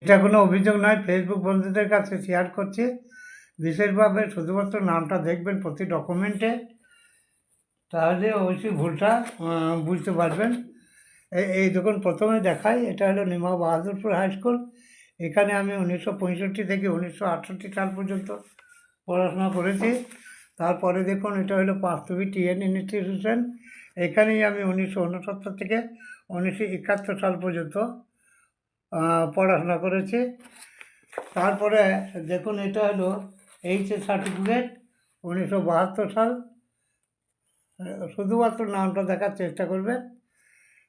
এটা কোনো অভিযোগ নয়, ফেসবুক বন্ধুদের কাছে শেয়ার করছি। বিশেষভাবে শুধুমাত্র নামটা দেখবেন প্রতি ডকুমেন্টে, তাহলে অবশ্যই ভুলটা বুঝতে পারবেন। এই দেখুন, প্রথমে দেখাই, এটা হলো নিমা বাহাদুরপুর হাই স্কুল। এখানে আমি 1965 থেকে 1968 সাল পর্যন্ত পড়াশোনা করেছি। তারপরে দেখুন, এটা হলো পাঁচতুবি টিএন ইনস্টিটিউশন। এখানেই আমি 1969 থেকে 1971 সাল পর্যন্ত পড়াশোনা করেছি। তারপরে দেখুন, এটা হলো এইচএস সার্টিফিকেট 1972 সাল। শুধুমাত্র নামটা দেখার চেষ্টা করবেন,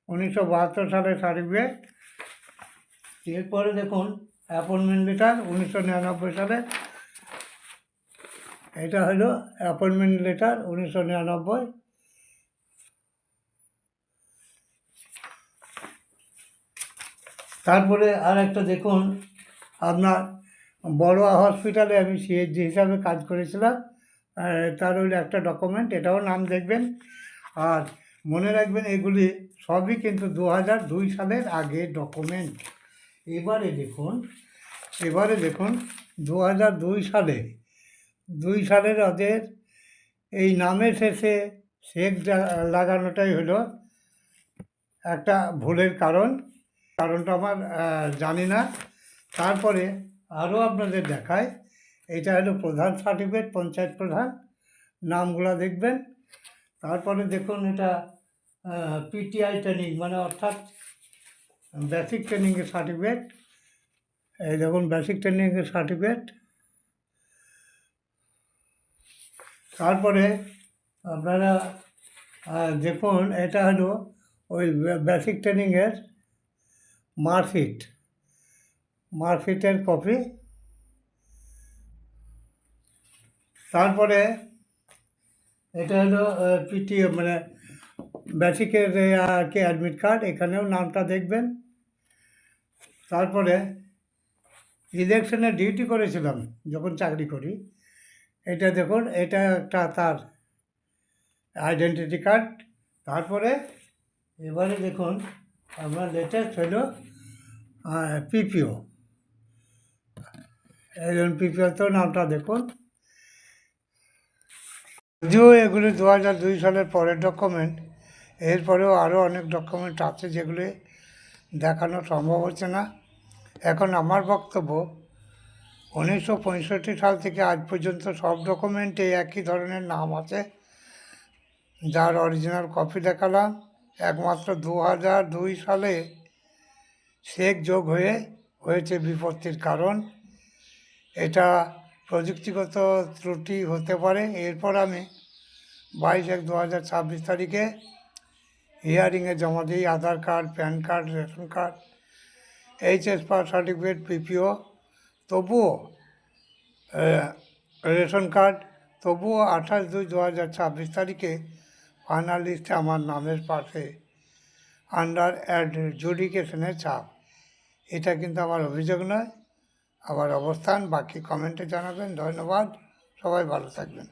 1972 সালের সার্টিফিকেট। এরপরে দেখুন অ্যাপয়েন্টমেন্ট লেটার 1999 সালে। এটা হলো অ্যাপয়েন্টমেন্ট লেটার 1999। তারপরে আর একটা দেখুন, আপনার বড়োয়া হসপিটালে আমি সিএইচজি হিসাবে কাজ করেছিলাম, তার হলো একটা ডকুমেন্ট, এটাও নাম দেখবেন। আর মনে রাখবেন, এগুলি সবই কিন্তু 2002 সালের আগে ডকুমেন্ট। এবারে দেখুন 2002 সালে, 2 সালের ওদের এই নামের শেষে শেখ লাগানোটাই হলো একটা ভুলের কারণটা আমার জানি না। তারপরে আরও আপনাদের দেখায়, এটা হলো প্রধান সার্টিফিকেট, পঞ্চায়েত প্রধান, নামগুলো দেখবেন। তারপরে দেখুন, এটা পিটিআই ট্রেনিং, মানে অর্থাৎ বেসিক ট্রেনিংয়ের সার্টিফিকেট। এই দেখুন বেসিক ট্রেনিংয়ের সার্টিফিকেট। তারপরে আপনারা দেখুন, এটা হলো ওই বেসিক ট্রেনিংয়ের মার্কশিটের কপি। তারপরে এটা হলো পিটিও, মানে বেসিকের কি অ্যাডমিট কার্ড, এখানেও নামটা দেখবেন। তারপরে ইলেকশনে ডিউটি করেছিলাম যখন চাকরি করি, এটা দেখুন, এটা একটা তার আইডেন্টিটি কার্ড। তারপরে এবারে দেখুন, আপনার লেটেস্ট হলো পিপিও, এই পিপিওতেও নামটা দেখুন। যদিও এগুলি 2002 সালের পরের ডকুমেন্ট, এরপরেও আরও অনেক ডকুমেন্ট আছে যেগুলি দেখানো সম্ভব হচ্ছে না। এখন আমার বক্তব্য, 1965 সাল থেকে আজ পর্যন্ত সব ডকুমেন্টে একই ধরনের নাম আছে, যার অরিজিনাল কপি দেখালাম। একমাত্র 2002 সালে শেখ যোগ হয়েছে বিপত্তির কারণ। এটা প্রযুক্তিগত ত্রুটি হতে পারে। এরপর আমি 22/1/2026 তারিখে হিয়ারিংয়ে জমা দিই Aadhaar card, pan card, ration card, HS pass certificate, PPO, তবুও রেশন কার্ড, তবুও 28/2/2026 তারিখে ফাইনাল লিস্টে আমার নামের পাশে আন্ডার অ্যাডজুডিকেশনের ছাপ। এটা কিন্তু আমার অভিযোগ নয়, আমার অবস্থান। বাকি কমেন্টে জানাবেন। ধন্যবাদ, সবাই ভালো থাকবেন।